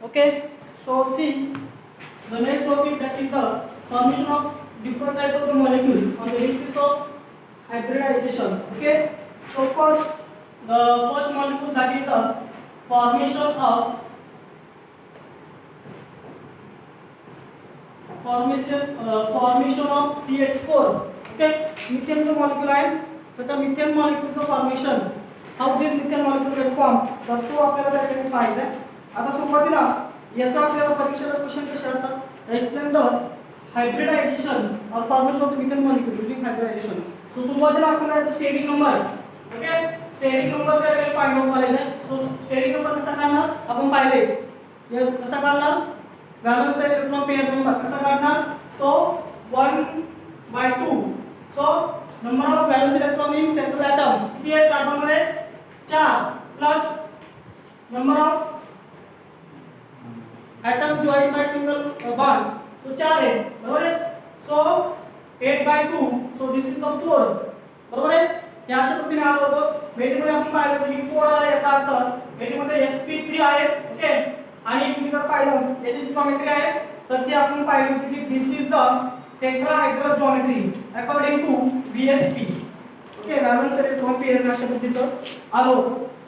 Okay, so see the next topic, that is the formation of different type of the molecule on the basis of hybridization. Okay, so first the first molecule, that is the formation of formation of CH4. Okay, methane जो molecule आहे तर त्या methane molecule चं formation, how this methane molecule get formed, तर तो आपल्याला त्या ठिकाणी पाहायचा आहे. आता सुरुवातीला याचा आपल्याला परीक्षेला क्वेश्चन कसे असतात, एक्सप्लेन द हायब्रिडायझेशन और formation of the methane molecule during hybridisation. So सुरुवातीला आपल्याला याचा steering number, okay, steering number काय करायला फाइंड आउट करायचा आहे. सो स्टेरिंग नंबर कसा काढणार आपण पाहिले, यस कसा काढणार, वॅलेन्स इलेक्ट्रॉन पेयर नंबर कसा काढणार. So 1/2. So number of valence electron in central atom किती आहे कार्बन मध्ये 4 plus number of atom joined by single bond, तो 4 आहे बरोबर आहे. So 8/2. So this is the 4 बरोबर आहे. या अशा पद्धतीने आलो होतो याच्यामध्ये आपण पाहिलं की 4 आला, याचा अर्थ याच्यामध्ये sp3 आहे. ओके, आणि तुम्ही जर पाहिलं याची जी जॉमेट्री आहे तर ती आपण पाहिली होती की this is the tetrahedral geometry according to VSP. Okay, valence electron pair अशा पद्धतीचं आलो.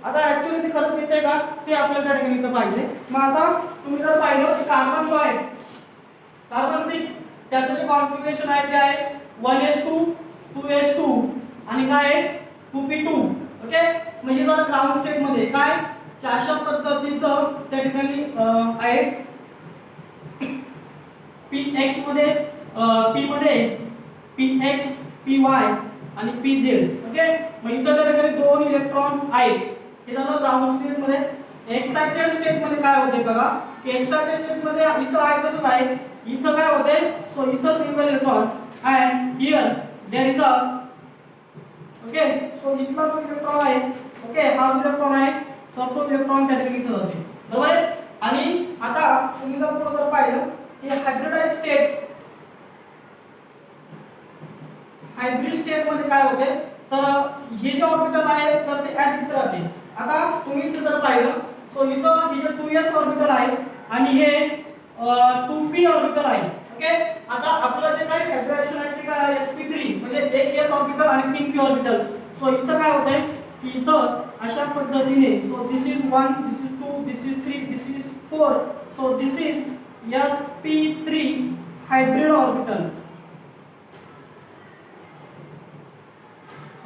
आता ऍक्च्युअली ते खरंच येते का ते आपल्याला त्या ठिकाणी इथं पाहिजे. मग आता तुम्ही जर पाहिलं की कार्बन जो आहे कार्बन 6 त्याचं जे कॉन्फिगरेशन आहे ते आहे 1s2 2s2 आणि काय आहे 2p2. ओके, म्हणजे जर ग्राउंड स्टेट मध्ये काय की अशा पद्धतीचं त्या ठिकाणी आहे px मध्ये p मध्ये px py आणि pz. ओके, मग इथं त्या ठिकाणी दोन इलेक्ट्रॉन आहेत. हे झालं ग्राउंड स्टेट मध्ये. एक्साइटेड स्टेट मध्ये काय होते बघा की एक्साइटेड स्टेट मध्ये इथं आहे तसंच आहे, इथं काय होते. सो इथं single electron and here there is a, okay, so इथला जो इलेक्ट्रॉन आहे, ओके, हा इलेक्ट्रॉन आहे तर तो इलेक्ट्रॉन त्या ठिकाणी इथं जाते बरोबर आहे. आणि आता तुम्ही जर पुढे जर पाहिलं की हायब्रिडाइज स्टेट, हायब्रिड स्टेट मध्ये काय होते तर हे जे ऑर्बिटल आहे तर ते ऍज इथं राहते. आता तुम्ही इथं जर पाहिलं सो इथं हे जे 2s ऑर्बिटल आहे आणि हे 2p ऑर्बिटल आहे. ओके, आता आपलं जे काही हायब्रिडायझेशन आहे ते काय sp3 म्हणजे एक s ऑर्बिटल आणि 3p ऑर्बिटल. सो इथं काय होतंय की इथं अशा पद्धतीने, so this is 1, this is 2, this is 3, this is 4. So this is sp3 hybrid orbital.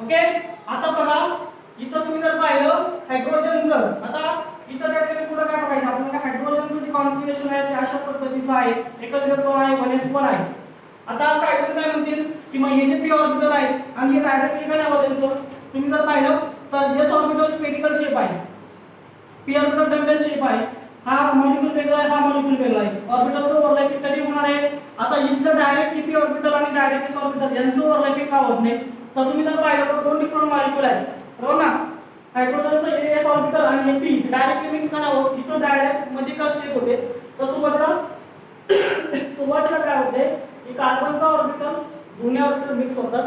Okay, आता बघा इथं तुम्ही जर पाहिलं हायड्रोजनचं, आता इथं त्या ठिकाणी पुढे काय बघायचं आपल्याला, हायड्रोजनचं जे कॉन्फिगरेशन आहे ते अशा पद्धतीचं आहे. एकच इलेक्ट्रॉन आहे 1s1 आहे. आता काय जण काय म्हणतील की मग हे जे p ऑर्बिटल आहे आणि हे डायरेक्टली काय नाव द्यायचं, तुम्ही जर पाहिलं तर s ऑर्बिटल स्फेरिकल शेप आहे, p ऑर्बिटल डंबेल शेप आहे. हा मॉलिक्यूल वेगळा आहे, हा मॉलिक्यूल वेगळा आहे. ऑर्बिटलचं ओव्हरलॅपिंग कधी होणार आहे, आता इथलं डायरेक्ट p ऑर्बिटल आणि डायरेक्ट s ऑर्बिटल यांचं ओव्हरलॅपिंग का होत नाही. तर तुम्ही जर पाहिलं तर दोन डिफरंट मॉलिक्यूल आहेत बरोबर ना. हायड्रोजनचं s ऑर्बिटल आणि हे p डायरेक्टली मिक्स का नाही होत, इथं डायरेक्ट मध्ये का स्टेट होते. तर सुरुवातीला काय होते की कार्बनचा ऑर्बिटल दोन्ही ऑर्बिटल मिक्स होतात,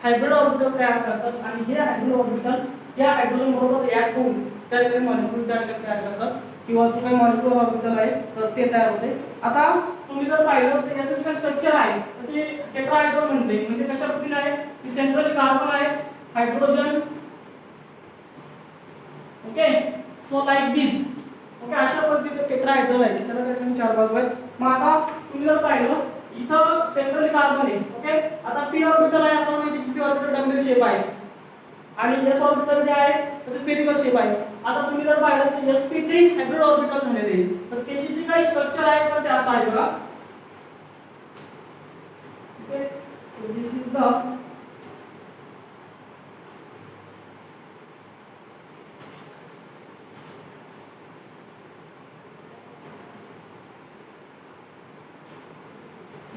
हायब्रिड ऑर्बिटल तयार करतात आणि हे हायब्रिड ऑर्बिटल या हायड्रोजन बरोबर रिएक्ट होऊन त्या ठिकाणी मॉलिक्यूल तयार करतात किंवा जो काही मॉलिक्युलर ऑर्बिटल आहे तर ते तयार होते. आता तुम्ही जर पाहिलं तर याचं जे स्ट्रक्चर आहे तर ते टेट्राहेड्रल म्हणते. म्हणजे कशा पद्धतीने आहे की सेंट्रली कार्बन आहे, हायड्रोजन, ओके, सो लाईक दिस. ओके, अशा पद्धतीचं टेट्राहेड्रल आहे, त्याला त्या ठिकाणी 4 बाजू आहेत. मग आता तुम्ही जर पाहिलं इथं सेंट्रली कार्बन आहे. ओके, आता p ऑर्बिटल आहे, आपल्याला माहिती आहे की p ऑर्बिटल डंबेल शेप आहे आणि s ऑर्बिटल जे आहे तर स्फेरिकल शेप आहे. आता तुम्ही जर पाहिलं की sp3 हायब्रिड ऑर्बिटल झालेले आहे तर त्याची जी काही स्ट्रक्चर आहे तर ते असं आहे बघा. Okay, so this is the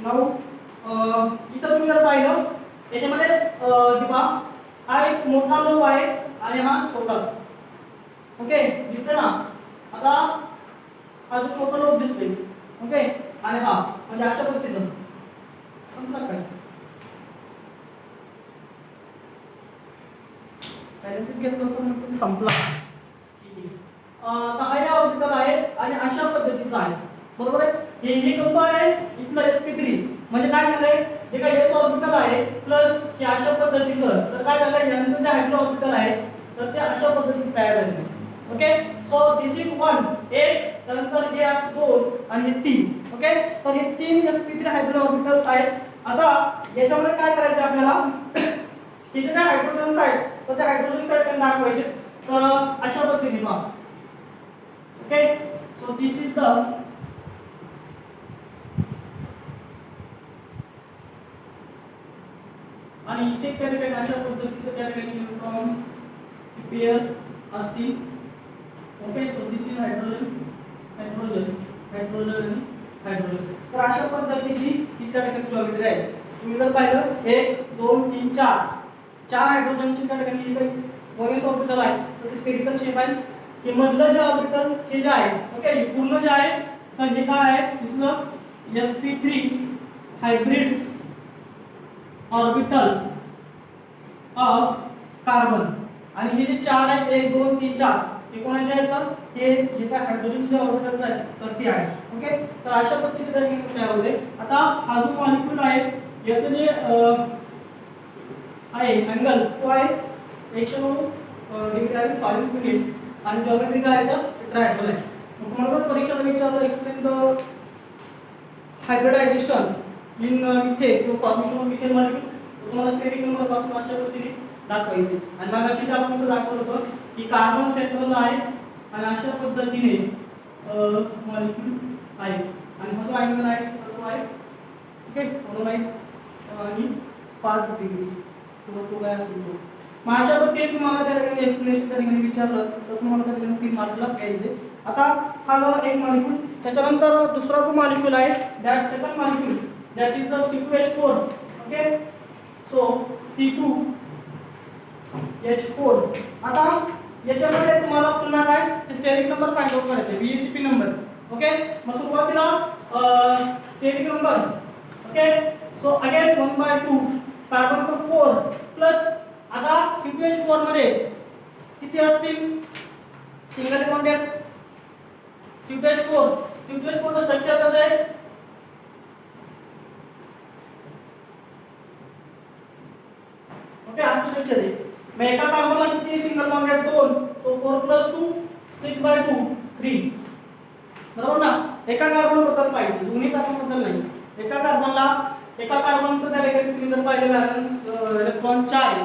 now इथं तुम्ही जर पाहिलं याच्यामध्ये किंवा हा एक मोठा लोब आहे आणि हा छोटा. ओके, दिसतंय ना. आता हा जो छोटा लोब दिसतोय, ओके, आणि हा म्हणजे अशा पद्धतीचं समजलं काय पॅरेंटिक घेतलं असं म्हणतो संपला. आता हा या ऑर्बिटल आहे आणि अशा पद्धतीचा आहे, बरोबर आहे. हे कंप आहे, इथलं sp3 म्हणजे काय झालंय, जे काही s ऑर्बिटल आहे प्लस हे अशा पद्धतीचं, तर काय झालं यांचं जे हायड्रो ऑर्बिटल आहे तर ते अशा पद्धतीचं तयार झाले. ओके, सो दिस इज 1 एक, त्यानंतर हे असे 2 आणि हे 3. ओके, तर हे 3 sp3 हायड्रो ऑर्बिटल्स आहेत. आता याच्यामध्ये काय करायचं आपल्याला, हे जे काय हायड्रोजन्स आहेत तर ते हायड्रोजन पॅटर्न दाखवायचे. तर अशा पद्धतीने पहा. Okay, so this is the आणि इथे त्या ठिकाणी अशा पद्धतीचं त्या ठिकाणी इलेक्ट्रॉन पेअर असतील. Okay, so this is hydrogen hydrogen hydrogen hydrogen. तर अशा पद्धतीची ही त्या ठिकाणी जॉमेट्री आहे. तुम्ही जर पाहिलं 1 2 3 4 हायड्रोजनची त्या ठिकाणी काही वनस ऑर्बिटल आहे तर ते स्फेरिकल शेप आहे. हे मधलं जे ऑर्बिटल हे जे आहे, ओके, हे पूर्ण जे आहे तर हे काय आहे, दिसलं sp3 hybrid orbital of carbon. आणि हे जे 4 आहेत 1 2 3 4 हे कोणाचे आहेत, तर हे जे काय हायड्रोजनचे ऑर्बिटल्स आहेत तर ते आहेत. ओके, तर अशा पद्धतीचे तयार होते. आता हा जो मॉलिक्यूल आहे याचं जे आहे अँगल तो आहे 109 डिग्री आहे 5 मिनिट्स आणि ज्योमेट्री काय आहे तर ट्रायंगल आहे. मग तुम्हाला परीक्षेला विचारलं explain the hybridisation in methane किंवा फॉर्मेशन ऑफ मिथेन मॉलिक्यूल, तुम्हाला स्टेरिक नंबर पासून अशा पद्धतीने दाखवायचे. आणि मग अशी आपण दाखवलं होतं की कार्बन सेंट्रल आहे आणि अशा पद्धतीने मॉलिक्यूल आहे आणि हा जो अँगल आहे तो आहे, ओके, म्हणून आहे आणि 5 डिग्री किंवा तो काय असेल तो. मग अशा पद्धतीने तुम्हाला त्या ठिकाणी एक्सप्लेनेशन त्या ठिकाणी विचारलं तर तुम्हाला त्या ठिकाणी 3 मार्कला घ्यायचे. आता हा झाला एक मॉलिक्यूल. त्याच्यानंतर दुसरा जो मॉलिक्यूल आहे that second molecule that is the C2H4. Okay, so C2H4. आता याच्यामध्ये तुम्हाला पुन्हा काय स्टेरिक नंबर फाइंड आउट करायचे, VSEP नंबर. ओके, मग सुरुवातीला steric number. Okay, so again 1/2 कार्बनचा 4 प्लस आता C2H4 मध्ये किती असतील सिंगल बॉन्डेड C2H4 चं स्ट्रक्चर कसं आहे, ओके, असं स्ट्रक्चर आहे. मग एका कार्बनला किती सिंगल बॉन्डेड 2, सो 4 + 2 6/2 3, बरोबर ना. एका कार्बन बद्दल पाहिजे, दोन्ही कार्बन बद्दल नाही. एका कार्बनचं त्या ठिकाणी तुम्ही जर पाहिलं बॅलन्स इलेक्ट्रॉन 4 आहे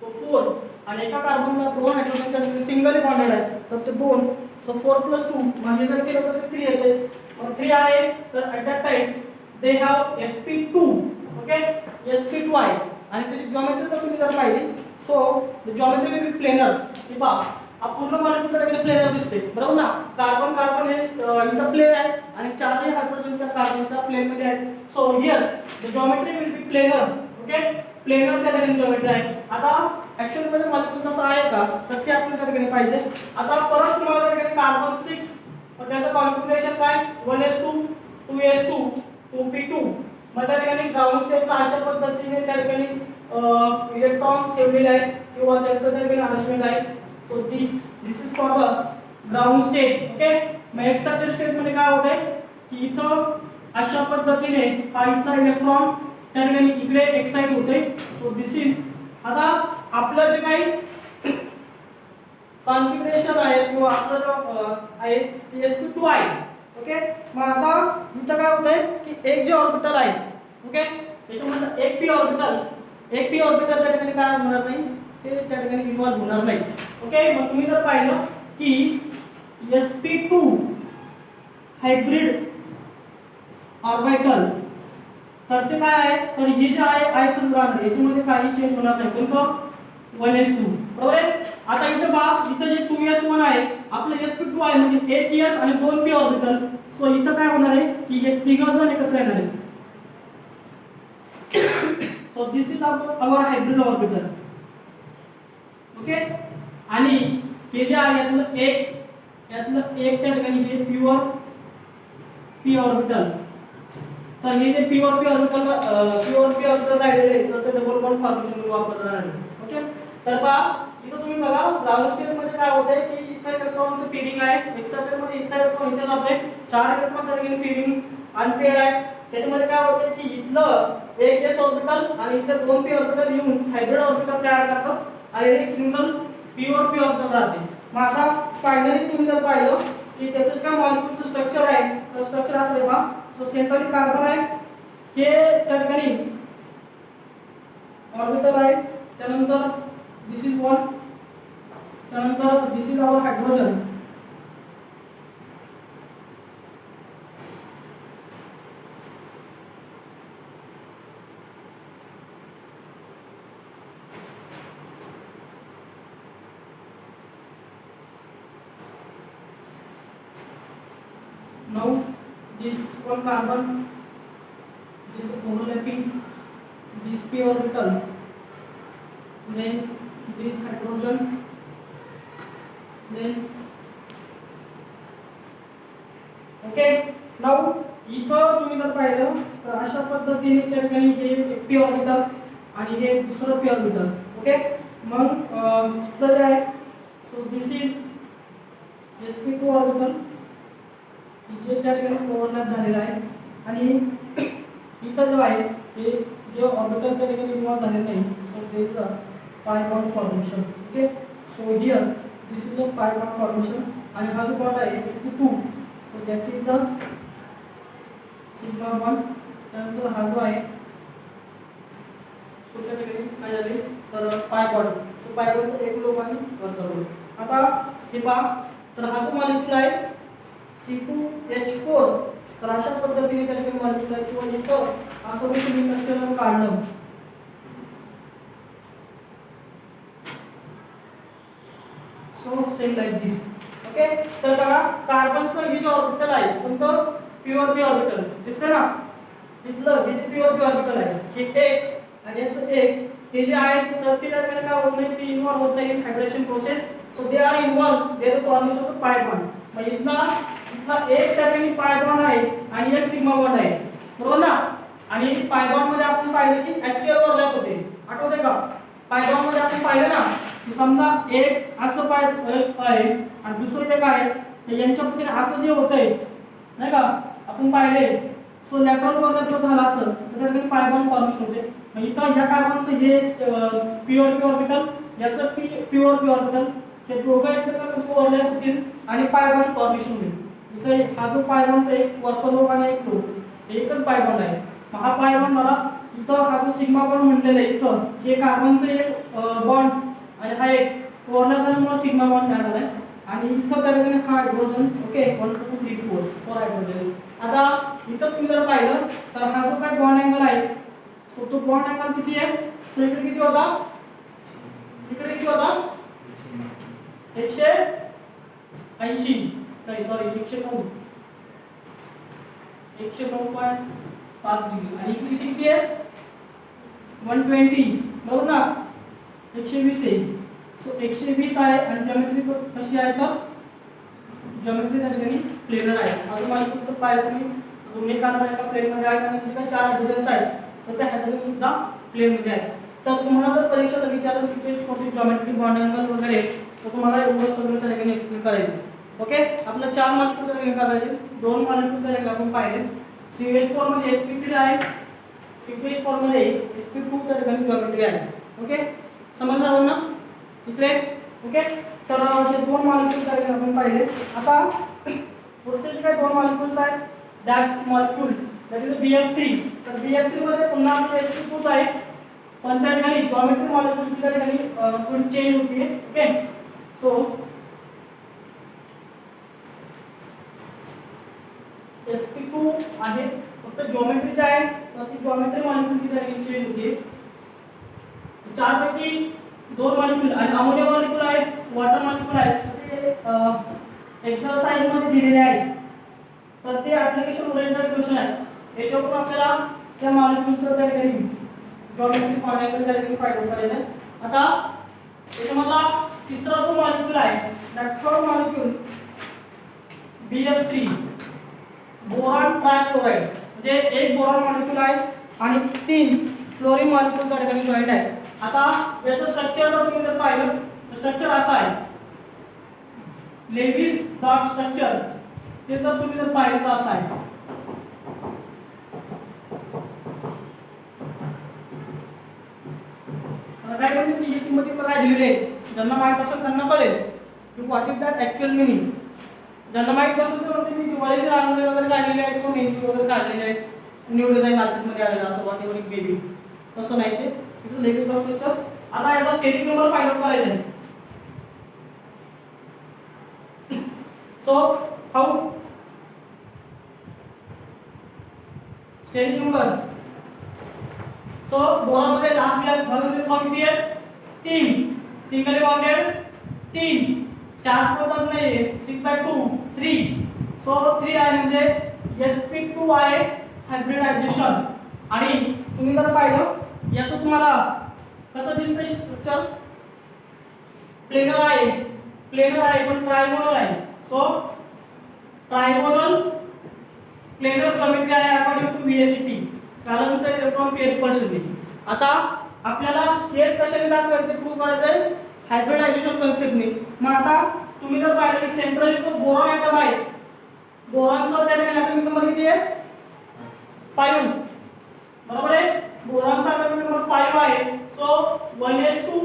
सो 4 आणि एका कार्बनला 2 हायड्रोजन त्या सिंगल बॉन्डेड आहे तर ते 2, सो 4 + 2 म्हणजे जर केलं तर 3 येते. मग 3 आहे तर at that time they have sp2. Okay, sp2 आहे आणि त्याची ज्योमेट्री जर तुम्ही जर पाहिली so the geometry will be planar. हे पहा, हा पूर्ण मॉलिक्यूल तर एकदम प्लेनर दिसते, बरोबर ना. कार्बन हे इथं प्लेन आहे आणि 4 हायड्रोजनच्या कार्बनच्या प्लेन मध्ये आहेत. So here the geometry will be planar. Okay, planar त्या ठिकाणी ज्योमेट्री आहे. आता ऍक्च्युअली मध्ये मॉलिक्यूल तसं आहे का तर ते आपल्याला त्या ठिकाणी पाहिजे. आता परत तुम्हाला त्या ठिकाणी कार्बन 6 मग त्याचं कॉन्फिगरेशन काय 1s2 2s2 2p2. मग त्या ठिकाणी ग्राउंड स्टेटला अशा पद्धतीने त्या ठिकाणी इलेक्ट्रॉन्स ठेवलेले आहेत किंवा त्यांचं त्या ठिकाणी अरेंजमेंट आहे. So this is for the ground state. Okay, मग एक्साइटेड स्टेट मध्ये काय होते की इथं अशा पद्धतीने हा इथला इलेक्ट्रॉन त्या ठिकाणी इकडे एक्साइट होते. सो दिस इज आता आपलं जे काही कॉन्फिगरेशन आहे किंवा आपलं जो आहे ते sp2 आहे. ओके, मग आता इथं काय होतंय की एक जे ऑर्बिटल आहे, ओके, त्याच्यामध्ये एक p ऑर्बिटल त्या ठिकाणी काय होणार नाही, ते त्या ठिकाणी इन्व्हॉल्व होणार नाही. ओके, मग तुम्ही जर पाहिलं की sp2 हायब्रिड ऑर्बिटल तर ते काय आहे तर हे जे आहे तसंच राहणार, याच्यामध्ये काही चेंज होणार नाही. कोणतं 1s2, बरोबर आहे. आता इथं पहा, इथं जे 2s1 आहे आपलं sp2 आहे म्हणजे 1s आणि 2p ऑर्बिटल. सो इथं काय होणार आहे की हे तिघजण एकत्र येणार आहे. So this is our hybrid orbital. Okay, आणि हे जे आहे यातलं एक त्या ठिकाणी हे प्युअर p ऑर्बिटल. तर हे जे प्युअर p ऑर्बिटल राहिलेले तर ते डबल बॉन्ड फॉर्मेशन वापरणार आहे. ओके, तर पहा इथं तुम्ही बघा ग्राउंड स्टेट मध्ये काय होतंय की इथं इलेक्ट्रॉनचं पेअरिंग आहे, एक्साइटेड मध्ये इथं इलेक्ट्रॉन इथे जातोय, 4 इलेक्ट्रॉन त्या ठिकाणी पेअरिंग अनपेअर्ड आहे. त्याच्यामध्ये काय होतंय की इथलं एक s ऑर्बिटल आणि इथले 2 p ऑर्बिटल येऊन हायब्रिड ऑर्बिटल तयार करतात आणि एक सिंगल p और p ऑर्बिटल राहते. मग आता फायनली तुम्ही जर पाहिलं की त्याचं काय मॉलिक्यूलचं स्ट्रक्चर आहे, तर स्ट्रक्चर असं आहे बघा. सो सेंट्रली कार्बन आहे, हे त्या ठिकाणी ऑर्बिटल आहे, त्यानंतर दिस इज वन, त्यानंतर this is our hydrogen, now this one carbon is overlapping this p orbital, then this hydrogen, then okay. now इथं तुम्ही जर पाहिलं तर अशा पद्धतीने त्या ठिकाणी हे p ऑर्बिटल आणि हे दुसरं p ऑर्बिटल. ओके, मग इथलं जे आहे, so this is sp2 orbital जे त्या ठिकाणी ओव्हरलॅप झालेला आहे आणि इथं जो आहे हे जे ऑर्बिटल त्या ठिकाणी इन्व्हॉल्व झालेलं नाही. So there is a pi bond formation. Okay, so here this is a pi bond formation आणि हा जो बॉन्ड आहे sp2, so that is the sigma bond. त्यानंतर हा जो आहे सो त्या ठिकाणी काय झाले तर पाय बॉन्ड. सो पाय बॉन्डचा एक लोक आणि वरचा लोक. आता हे पहा, तर हा जो मॉलिक्यूल आहे C2H4, तर अशा पद्धतीने त्या ठिकाणी मॉलिक्यूल आहे किंवा इथं असं तुम्ही स्ट्रक्चर काढलं. सो सेम लाईक दिस. ओके, तर बघा कार्बनचं हे जे ऑर्बिटल आहे कोणतं प्युअर p ऑर्बिटल दिसतंय ना, इथलं हे जे प्युअर p ऑर्बिटल आहे हे एक आणि याचं एक, हे जे आहे तर ते त्या ठिकाणी काय होत नाही, ते इन्व्हॉल्व होत नाही in hybridization process. So they are involve their formation of pi bond. मग इथला एक त्या ठिकाणी पाय बॉन्ड आहे आणि एक सिग्मा बॉन्ड आहे, बरोबर ना. आणि पाय बॉन्ड मध्ये आपण पाहिलं की ऍक्सियल ओव्हरलॅप होते, आठवते का. पाय बॉन्ड मध्ये आपण पाहिलं ना की समजा एक असं पाय आहे आणि दुसरं एक आहे, तर यांच्यामध्ये असं जे होतंय नाही का आपण पाहिले. सो लॅटरल ओव्हरलॅप जर झाला असेल तर त्या ठिकाणी पाय बॉन्ड फॉर्मेशन होते. मग इथं या कार्बनचं हे प्युअर p ऑर्बिटल, याचं प्युअर p ऑर्बिटल, हे दोघं एकमेकांमध्ये ओव्हरलॅप होतील आणि पाय बॉन्ड फॉर्मेशन होईल. इथं हा जो पाय बॉन्डचा एक वरचा लोक आणि एक लोक एकच पाय बॉन्ड आहे. मग हा पाय बॉन्ड मला इथं हा जो सिग्मा बॉन्ड म्हटलेला आहे इथं हे कार्बनचं एक बॉन्ड आणि हा एक ओव्हरलॅप झाल्यामुळे सिग्मा बॉन्ड तयार झालाय आणि इथं त्या ठिकाणी हा हायड्रोजन. Okay, 1 2 3 4 4 hydrogen. आता इथं तुम्ही जर पाहिलं तर हा जो काय बॉन्ड अँगल आहे, सो तो बॉन्ड अँगल किती आहे, सो इकडे किती होता, इकडे किती होता 180 नाही सॉरी 109 109.5 डिग्री आणि इकडे किती आहे 120, बरोबर ना. 120 आहे. सो 120 आहे आणि ज्योमेट्री कशी आहे तर ज्योमेट्री त्या ठिकाणी प्लेनर आहे. अजून मला फक्त पाहिलं तुम्ही दोन्ही कार्बन एका प्लेन मध्ये आहेत आणि जे काही 4 हायड्रोजन्स आहेत तर त्या हायड्रोजन सुद्धा प्लेन मध्ये आहेत. तर तुम्हाला जर परीक्षेत विचारलं sequence for geometry bond angle वगैरे तर तुम्हाला एवढं सगळं त्या ठिकाणी एक्सप्लेन करायचं. ओके, आपलं 4 मॉलिक्यूल त्या ठिकाणी करायचे, 2 मॉलिक्यूल त्या ठिकाणी आपण पाहिले. CH4 मध्ये sp3 आहे, CH4 मध्ये sp2 त्या ठिकाणी ज्योमेट्री आहे. ओके, समजलं ना इकडे. ओके, तर हे 2 मॉलिक्यूल त्या ठिकाणी आपण पाहिले. आता पुढचे जे काही 2 मॉलिक्यूल्स आहेत that molecule that is BF3. तर BF3 मध्ये पुन्हा आपलं sp2 आहे पण त्या ठिकाणी ज्योमेट्री मॉलिक्यूलची त्या ठिकाणी थोडी चेंज होती. ओके, सो sp2 आहे फक्त ज्योमेट्री जे आहे तर ती ज्योमेट्री मॉलिक्यूलची त्या ठिकाणी चेंज होती. 4 पैकी 2 मॉलिक्यूल आणि अमोनिया मॉलिक्यूल आहे, वॉटर मॉलिक्यूल आहे, ते एक्सरसाइज मध्ये दिलेले आहे. तर ते ऍप्लिकेशन ओरिएंटेड क्वेश्चन आहे. याच्यावरून आपल्याला त्या मॉलिक्यूलचं त्या ठिकाणी ज्योमेट्री मॉलिक्यूल त्या ठिकाणी फाइंड आउट करायचं आहे. आता याच्यामधला तिसरा जो मॉलिक्यूल आहे that third molecule BF3 boron trichloride, म्हणजे एक बोरॉन मॉलिक्यूल आहे आणि 3 फ्लोरीन मॉलिक्यूल त्या ठिकाणी जॉइंट आहे. आता याचं स्ट्रक्चर जर तुम्ही जर पाहिलं तर स्ट्रक्चर असं आहे. लेविस डॉट स्ट्रक्चर ते जर तुम्ही जर पाहिलं तर असं आहे. काय म्हणजे ही किंमत इथं काय दिलेली आहे, ज्यांना माहित असेल त्यांना कळेल की what is that actual meaning. ज्यांना माहित नसेल तर म्हणते मी दिवाळीचे रांगोळी वगैरे काढलेली आहे किंवा मेहंदी वगैरे काढलेली आहे, न्यू डिझाईन मार्केटमध्ये आलेला असं what ever it may be, तसं नाही ते इथं लेविस डॉट स्ट्रक्चर. आता याचा स्टेटिक नंबर फाइंड आउट करायचा आहे. So how static number. So बोरामध्ये लास्ट इलेक्ट्रॉन किती आहे, 3. सिंगली बॉन्डेड 3, चार्ज प्रोटॉन नाही 6/2 3. सो 3 आहे म्हणजे sp2 आहे हायब्रिडायझेशन. आणि तुम्ही जर पाहिलं याचं तुम्हाला कसं दिसतंय स्ट्रक्चर, प्लेनर आहे पण ट्रायगोनल आहे. सो ट्रायगोनल प्लेनर ज्योमेट्री आहे अकॉर्डिंग टू VSEP, कारण से इलेक्ट्रॉन पेअर रिपल्शन. आता आपल्याला हेच कशाने दाखवायचे, प्रूव्ह करायचंय हायब्रिडायझेशन कन्सेप्टने. मग आता तुम्ही जर पाहिलं की सेंट्रल जो बोरॉन ॲटम आहे, बोरॉनचा त्या ठिकाणी ॲटॉमिक नंबर किती आहे 5, बरोबर आहे. बोरॉनचा ॲटॉमिक नंबर 5 आहे. सो 1s2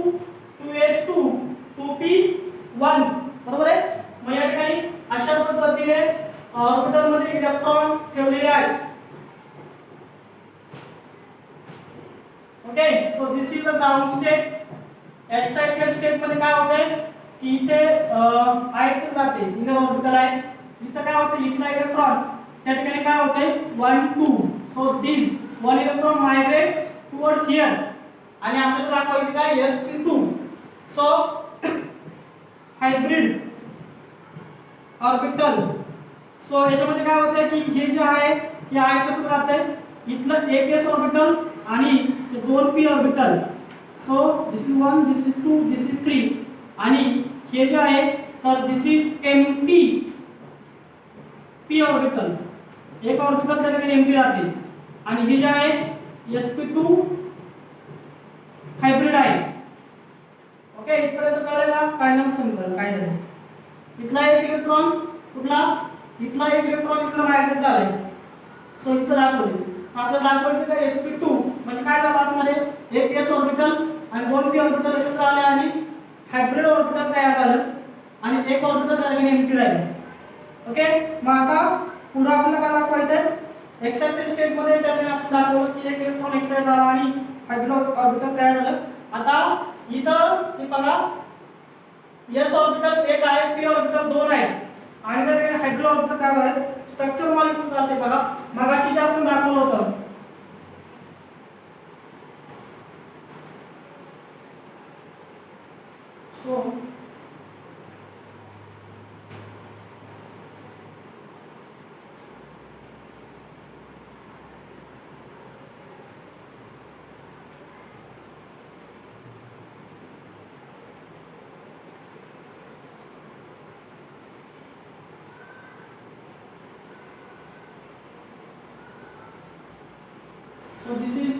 2s2 2p1, बरोबर आहे. मग या ठिकाणी अशा पद्धतीने ऑर्बिटल मध्ये इलेक्ट्रॉन ठेवलेले आहेत. Okay, so this is a ground state. Excited state मध्ये काय होते की इथे आयत जाते, इनर ऑर्बिटल आहे. इथे काय होते, इथला इलेक्ट्रॉन त्या ठिकाणी काय होते 1 2. So this one electron migrates towards here आणि आपल्याला दाखवायचे काय sp2. So hybrid orbital. So याच्यामध्ये काय होतं की हे जे आहे हे आहे कसं राहते, इथलं एक s ऑर्बिटल आणि 2p orbital. So this is 1 this is 2 this is 3 आणि हे जे आहे तर दिस इज एम्प्टी p ऑर्बिटल. एक ऑर्बिटल त्या ठिकाणी एम्प्टी राहते आणि हे जे आहे sp2 हायब्रिड आहे. ओके, इथपर्यंत कळलं का, काय नाम समजलं काय झालं. इथला एक इलेक्ट्रॉन कुठला, इथला एक इलेक्ट्रॉन इथला मायग्रेट झालाय. सो इथं दाखवले आपल्याला दाखवायचं काय sp2 म्हणजे काय झालं असणार आहे, एक s ऑर्बिटल आणि 2p ऑर्बिटल एकत्र आले आणि हायब्रिड ऑर्बिटल तयार झालं आणि एक ऑर्बिटल त्या ठिकाणी एम्प्टी राहिलं. ओके, मग आता पुढे आपल्याला काय दाखवायचं आहे, एक्साइटेड स्टेट मध्ये त्या ठिकाणी आपण दाखवलं की एक इलेक्ट्रॉन एक्साइट झाला आणि हायब्रिड ऑर्बिटल तयार झालं. आता इथं हे बघा s ऑर्बिटल एक आहे, p ऑर्बिटल 2 आहे आणि त्या ठिकाणी हायब्रिड ऑर्बिटल तयार झाले. स्ट्रक्चर मॉलिक्युल्स असे बघा मगाशी जे आपण दाखवलं होतं. So So this is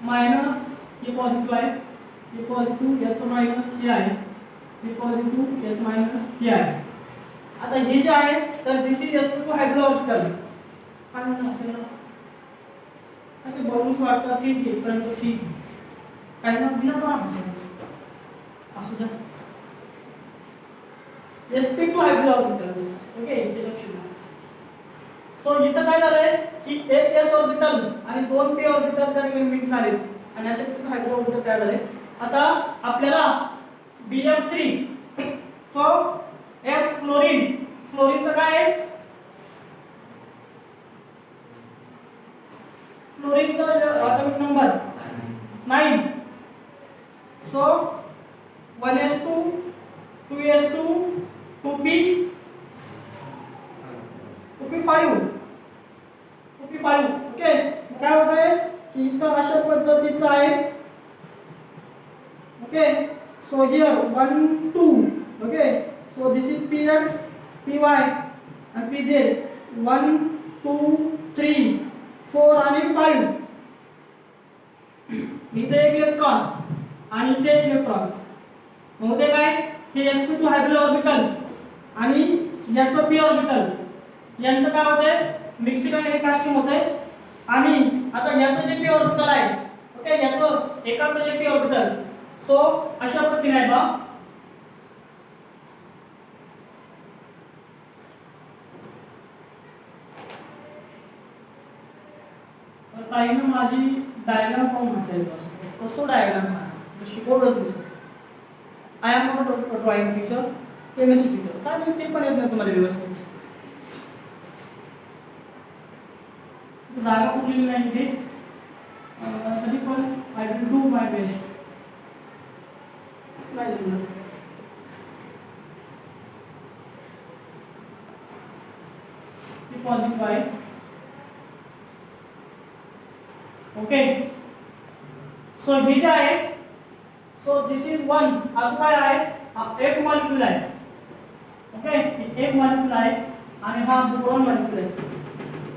minus ये पॉझिटिव्ह आहे, हे पॉझिटिव्ह याचं मायनस हे आहे, हे पॉझिटिव्ह याचं मायनस हे आहे. आता हे जे आहे तर दिस इज sp2 हायब्रिड ऑर्बिटल. आता बॉल्स वाटतात ठीक आहे, परंतु ठीक काही ना बिना का असू द्या sp2 हायब्रिड ऑर्बिटल. ओके, हे लक्षात घ्या. सो इथं काय झालंय की एक s ऑर्बिटल आणि 2p ऑर्बिटल त्या ठिकाणी मिक्स झाले आणि अशा प्रकारे हायब्रिड ऑर्बिटल तयार झाले. आता आपल्याला BF3 सो F फ्लोरीन, फ्लोरीनचं काय आहे, फ्लोरीनचा atomic number 9. So 1s2 2s2 2p 2p5. Okay, काय होत आहे की इथं अशा पद्धतीचं आहे. Okay, so here 1 2. Okay, so this is px py आणि pz 1 2 3 4 आणि 5. इथे एक इलेक्ट्रॉन आणि इथे एक इलेक्ट्रॉन. मग ते काय हे sp2 हायब्रिड ऑर्बिटल आणि याचं पी ऑर्बिटल यांचं काय होतंय मिक्सिंग आणि रिकास्टिंग होतंय आणि आता याचं जे पी ऑर्बिटल आहे ओके याचं एकाचं जे पी ऑर्बिटल सो अशा पद्धतीने आहे बा काही माझी डायग्राम फॉर्म असेल कसं डायग्राम शिकवलंच नाही I am not drawing teacher chemistry teacher काय नाही ते पण येत नाही तुम्हाला व्यवस्थित जागा कुठली नाही तिथे तरी पण I will do my best नाही जमलं ती पॉझिटिव्ह आहे ओके सो हे जे आहे सो दिस इज वन असं काय आहे एफ मॉलिक्यूल आहे ओके एक मॉलिक्यूल आहे आणि हा बोरॉन मॉलिक्यूल आहे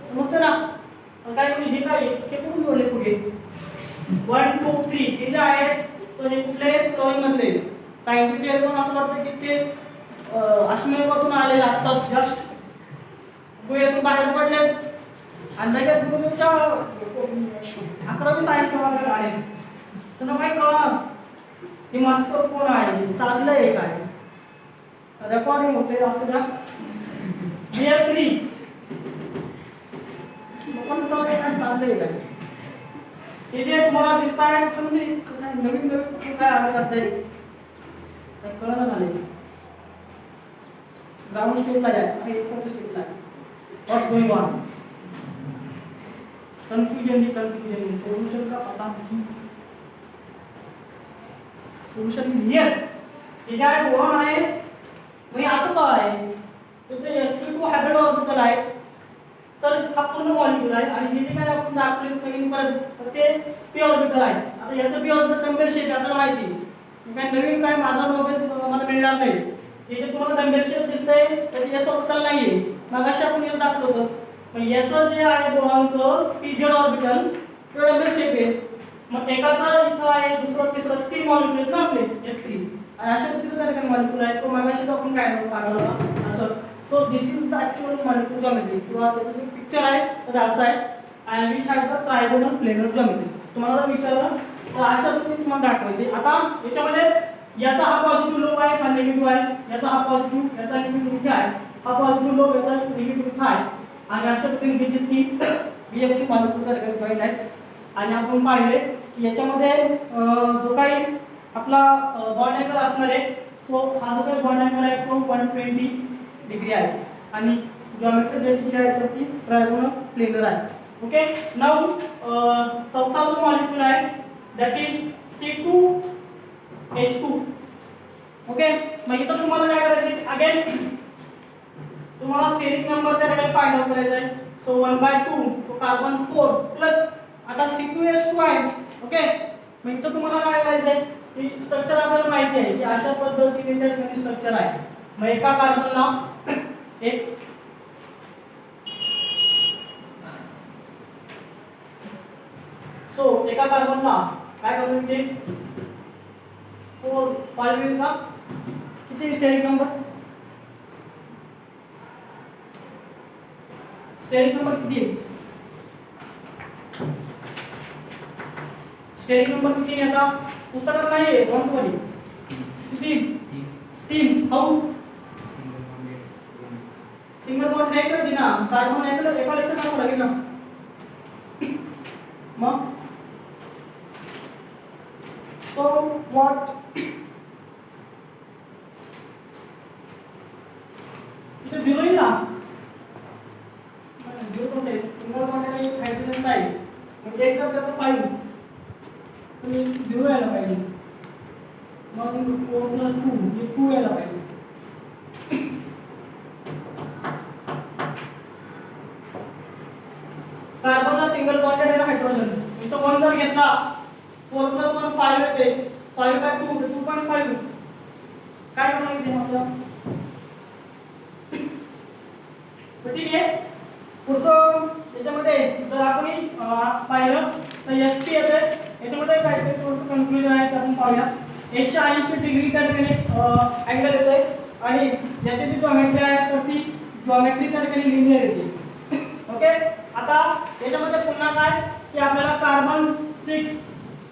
समजतं ना काय म्हणजे हे काय हे कुठून जोडले पुढे 1 2 3 हे जे आहे तो हे कुठले फ्लोइंग मधले काही तुझे पण असं वाटतं की ते अश्मेरमधून आलेले असतात जस्ट गोळ्यातून बाहेर पडले आणि लगेच तुमच्या 11वी सायन्स वगैरे आले त्यांना काय कळणार की मास्टर कोण आहे चाललंय काय रेकॉर्डिंग होते असं द्या बिअर 3 लोकांचं काय चाललंय काय हे जे तुम्हाला दिसत आहे काय नवीन नवीन काय आलं करताय काय कळलं झाले ग्राउंड स्टेपला आहे काही एक्सर्ट स्टेपला आहे व्हॉट्स गोइंग ऑन कंफ्यूजन सोल्यूशन का पता नहीं सोल्यूशन इज हियर हे काय बोरॉन आहे म्हणजे असं का आहे तर ते sp2 हायब्रिड ऑर्बिटल आहे तर हा पूर्ण मॉलिक्यूल आहे आणि हे जे काय आपण दाखवले नवीन परत तर ते पी ऑर्बिटल आहे आता याचं पी ऑर्बिटल डंबेल शेप आपल्याला माहिती काय नवीन काय माझा नोबेल मला मिळणार नाही हे जे तुम्हाला डंबेल शेप दिसतंय तर याचं ऑर्बिटल नाहीये मगाशी आपण हे दाखवलं होतं पण याचं जे आहे बोरॉनचं pz ऑर्बिटल तो डबल शेप आहे मग एकाचा इथं आहे दुसरा तिसरा 3 मॉलिक्यूल आहेत ना आपले F3 आणि अशा पद्धतीने त्या ठिकाणी मॉलिक्यूल आहे तो मागाशी आपण काय काढला होता असं so this is the actual molecule geometry किंवा त्याचं जे पिक्चर आहे तर असं आहे आणि which has the trigonal planar geometry तुम्हाला जर विचारलं तर अशा पद्धतीने तुम्हाला दाखवायचे आता याच्यामध्ये याचा हा पॉझिटिव्ह लोब आहे हा निगेटिव्ह आहे याचा हा पॉझिटिव्ह याचा निगेटिव्ह इथे आहे हा पॉझिटिव्ह लोब याचा निगेटिव्ह इथे आहे आणि अशा पद्धतीने हे ती बीएफची मॉलिक्यूल त्या ठिकाणी जॉईन आहेत आणि आपण पाहिले की याच्यामध्ये जो काही आपला बॉन्ड अँगल असणार आहे सो हा जो काही बॉन्ड अँगल आहे तो 120 डिग्री आहे आणि जॉमेट्री बेसिस आहे तर ती ट्रायगोनल प्लेनर आहे ओके नाउ चौथा जो मॉलिक्यूल आहे दॅट इज C2H2 ओके मग इथं तुम्हाला काय करायचं अगेन तुम्हाला स्टेरिक नंबर त्या ठिकाणी फाइंड आउट करायचा आहे सो 1/2 सो कार्बन 4 प्लस आता C2H2 आहे ओके मग इथं तुम्हाला काय करायचं आहे की स्ट्रक्चर आपल्याला माहिती आहे की अशा पद्धतीने त्या ठिकाणी स्ट्रक्चर आहे मग एका कार्बनला एक सो एका कार्बनला काय करू ते 4 5 येईल का किती स्टेरिक नंबर स्टेरिक नंबर किती आहे स्टेरिक नंबर किती आहे आता पुस्तकात नाही आहे ग्रंथामध्ये किती 3 हाऊ सिंगल बॉन्ड एकच आहे ना कार्बन एका लेखा टाकावं लागेल ना मग सो व्हॉट इथे 0 येईल ना 0 कोणते सिंगल बॉन्ड आहे हायड्रोजन आहे म्हणजे एक जर त्यात 5 तर 0 यायला पाहिजे मग 4 + 2 हे 2 यायला पाहिजे कार्बनला सिंगल बॉन्डेड आहे हायड्रोजन इथं 1 जर घेतला 4 + 1 5 येते 5/2 2.5 काय होणार इथे आपलं ठीक आहे पुढचं याच्यामध्ये जर आपण पाहिलं तर Sp येते याच्यामध्ये काय काय थोडंसं कन्फ्युजन आहे ते आपण पाहूया 180 डिग्री त्या ठिकाणी अँगल येतोय आणि याची जी जॉमेट्री आहे तर ती जॉमेट्री त्या ठिकाणी लिनियर येते. ओके, आता याच्यामध्ये पुन्हा काय की आपल्याला carbon 6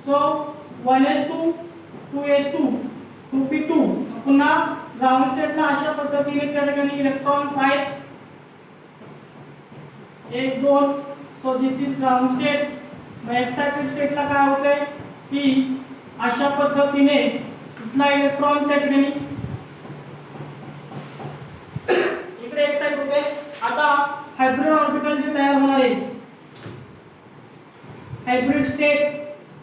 so 1s2 2s2 2p2 पुन्हा ग्राउंड स्टेटला अशा पद्धतीने त्या ठिकाणी इलेक्ट्रॉन्स आहेत 1 2 so this is ground state. मग एक्साइटेड स्टेटला काय होते की अशा पद्धतीने इथला इलेक्ट्रॉन त्या ठिकाणी इकडे एक्साइट होते. आता हायब्रिड ऑर्बिटल जे तयार होणार आहे हायब्रिड स्टेट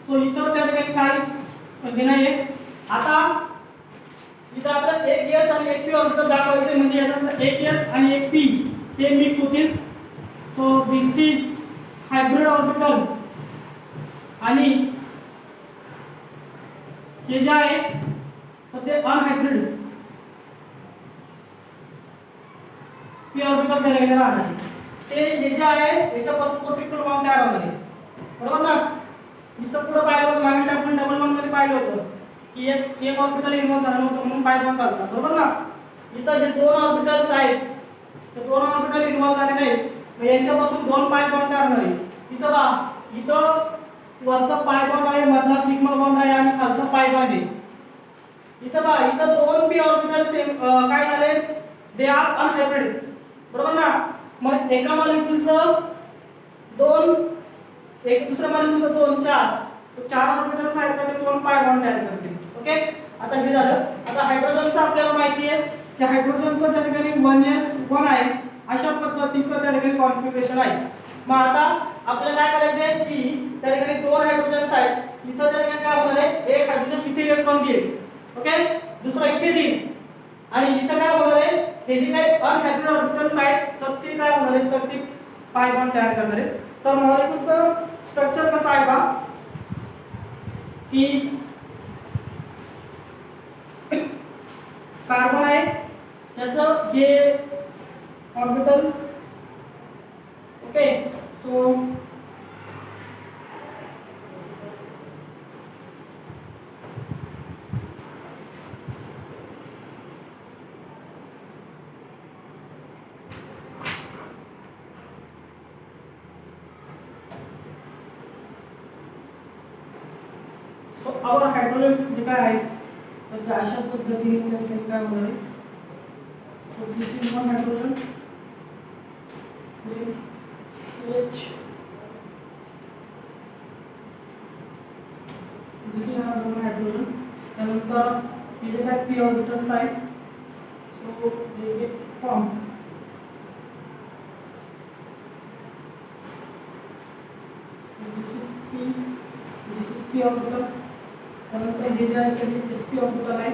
सो इतर त्या ठिकाणी काहीच हे नाही आहे. आता इथं आपल्याला एक s आणि एक p ऑर्बिटल दाखवायचे म्हणजे याच्यात एक s आणि एक p हे मिक्स होतील. So this is hybrid orbital आणि हे जे आहे तर ते अनहायब्रिड p ऑर्बिटल त्या ठिकाणी राहणार आहे. ते हे जे आहे याच्यापासून तो ट्रिपल बॉन्ड तयार होणार आहे. बरोबर ना. इथं पुढे पाहिलं होतं मागे आपण डबल बॉन्ड मध्ये पाहिलं होतं की एक ऑर्बिटल इन्व्हॉल्व झाला नव्हता म्हणून पाय बॉन्ड झाला. बरोबर ना. इथं जे दोन ऑर्बिटल्स आहेत ते दोन ऑर्बिटल इन्व्हॉल्व झाले नाहीत मग यांच्यापासून दोन पाय बॉन्ड तयार होणार आहे. इथं पहा इथं वरचा पाय बॉन्ड आहे मधला सिग्मा बॉन्ड आहे आणि खालचा पाय बॉन्ड आहे. इथं पहा इथं दोन p ऑर्बिटल सेम काय झाले दे आर अनहायब्रिड. बरोबर ना. मग एका मॉलिक्यूलचं दोन एक दुसऱ्या मॉलिक्यूलचं दोन चार ऑर्बिटल्स आहेत तर ते दोन पाय बॉन्ड तयार करतील. ओके, आता हे झालं. आता हायड्रोजनचं आपल्याला माहिती आहे की हायड्रोजनचं त्या ठिकाणी 1s1 आहे अशा पद्धतीचं त्या ठिकाणी कॉन्फिगरेशन आहे. मग आता आपल्याला काय करायचं आहे की त्या ठिकाणी दोन हायड्रोजन्स आहेत. इथं त्या ठिकाणी काय होणार आहे एक हायड्रोजन इथे इलेक्ट्रॉन देईल. ओके, दुसरा इथे देईल आणि इथं काय होणार आहे हे जे काही अनहायब्रिड ऑर्बिटल्स आहेत तर ते काय होणार आहे तर ते पाय बॉन्ड तयार करणार आहे. तर मॉलिक्यूलचं स्ट्रक्चर कसं आहे बा की कार्बन आहे त्याचं हे orbitals. Okay, so our hydrogen जे काय आहे तर ते अशा पद्धतीने त्या ठिकाणी काय होणार आहे. So this is one hydrogen CH this is another hydrogen. त्यानंतर हे जे काय p ऑर्बिटल्स आहेत so they get form. This is p orbital. त्यानंतर हे जे आहे ते sp ऑर्बिटल आहे.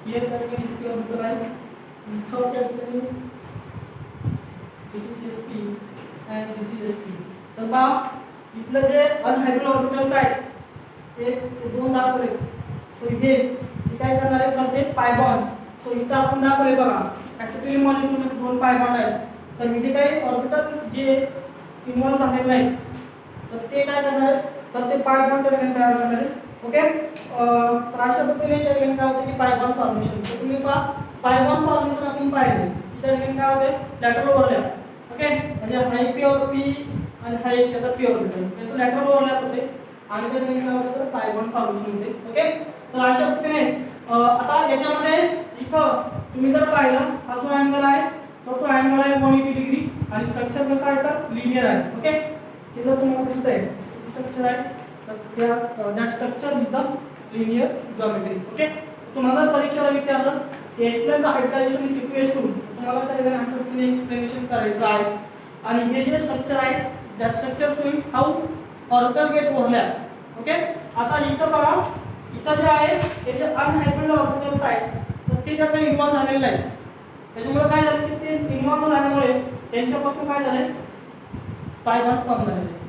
हे त्या ठिकाणी sp ऑर्बिटल आहे. इथं त्या ठिकाणी this is sp and this is sp. तर पहा इथलं जे अनहायब्रिड ऑर्बिटल्स आहेत ते दोन दाखवले. सो हे काय करणार आहे तर ते पाय बॉन्ड. सो इथं आपण दाखवले बघा ऍसिटिलिन मॉलिक्यूल मध्ये दोन पाय बॉन्ड आहेत. तर हे जे काही ऑर्बिटल्स जे इन्व्हॉल्व झालेले नाहीत तर ते काय करणार आहेत तर ते पाय बॉन्ड त्या ठिकाणी तयार करणार आहेत. ओके, तर अशा पद्धतीने त्या ठिकाणी काय होते की पाय बॉन्ड फॉर्मेशन. तर तुम्ही पहा पाय बॉन्ड फॉर्मेशन आपण पाहिले त्या ठिकाणी काय होते लॅटरल ओव्हरलॅप. ओके, म्हणजे हाय p आणि हाय त्याचा p ऑर्बिटल याचं लॅटरल ओव्हरलॅप होते आणि त्या ठिकाणी काय होतं तर पाय बॉन्ड फॉर्मेशन होते. ओके, तर अशा पद्धतीने आता याच्यामध्ये इथं तुम्ही जर पाहिलं हा जो अँगल आहे तो अँगल आहे 180 डिग्री आणि स्ट्रक्चर कसं आहे तर लिनियर आहे. ओके, हे जर तुम्हाला दिसतंय स्ट्रक्चर आहे तर that structure is the linear geometry. Okay, तुम्हाला परीक्षेला विचारलं की explain the hybridisation in Cu2S2 तुम्हाला त्या ठिकाणी आठवणीने एक्सप्लेनेशन करायचं आहे. आणि हे जे स्ट्रक्चर आहे that structure showing how orbital get overlap. Okay, आता इथं बघा इथं जे आहे हे जे अनहायब्रिड ऑर्बिटल्स आहेत तर ते त्याकडे इन्व्हॉल्व झालेले नाही. त्याच्यामुळे काय झालं की ते इन्व्हॉल्व झाल्यामुळे त्यांच्यापासून काय झालंय पाय बॉन्ड फॉर्म झालेले.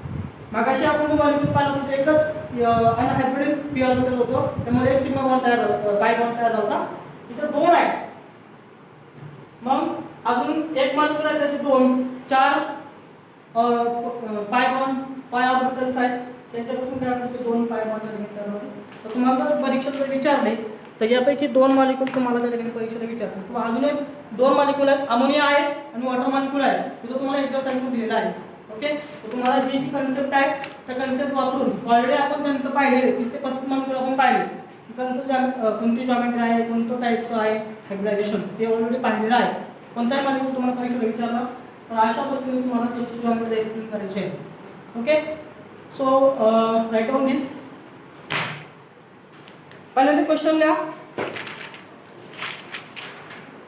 मागाशी आपण जो मॉलिक्यूल पाहिलं होतं एकच अनहायब्रिड p ऑर्बिटल होतं त्यामुळे एक सिग्मा बॉन्ड तयार झाला पाय बॉन्ड तयार झाला. इथं दोन आहे मग अजून एक मॉलिक्यूल आहे त्याचे दोन चार पाय ऑर्बिटल्स आहेत त्यांच्यापासून काय होतं दोन पाय बॉन्ड तयार होते. तर तुम्हाला जर परीक्षेत जर विचारले तर यापैकी 2 मॉलिक्यूल तुम्हाला त्या ठिकाणी परीक्षेला विचारतात किंवा अजून एक 2 मॉलिक्यूल आहेत, अमोनिया आहे आणि वॉटर मॉलिक्यूल आहे, जो तुम्हाला एक्झरसाइजमध्ये दिलेला आहे. ओके, तर तुम्हाला जी जी कन्सेप्ट आहे त्या कन्सेप्ट वापरून ऑलरेडी आपण त्यांचं पाहिलेलं आहे, 30 ते 35 मॉलिक्यूल आपण पाहिले. कोणती जॉमेट्री आहे, कोणतं टाईपचं आहे हायब्रिडायझेशन ते ऑलरेडी पाहिलेलं आहे. कोणताही मॉलिक्यूल तुम्हाला परीक्षेला विचारला तर अशा पद्धतीने तुम्हाला त्याची जॉमेट्री एक्सप्लेन करायची आहे. ओके, सो राईट ऑन दिस. पहिल्यांदा क्वेश्चन लिहा.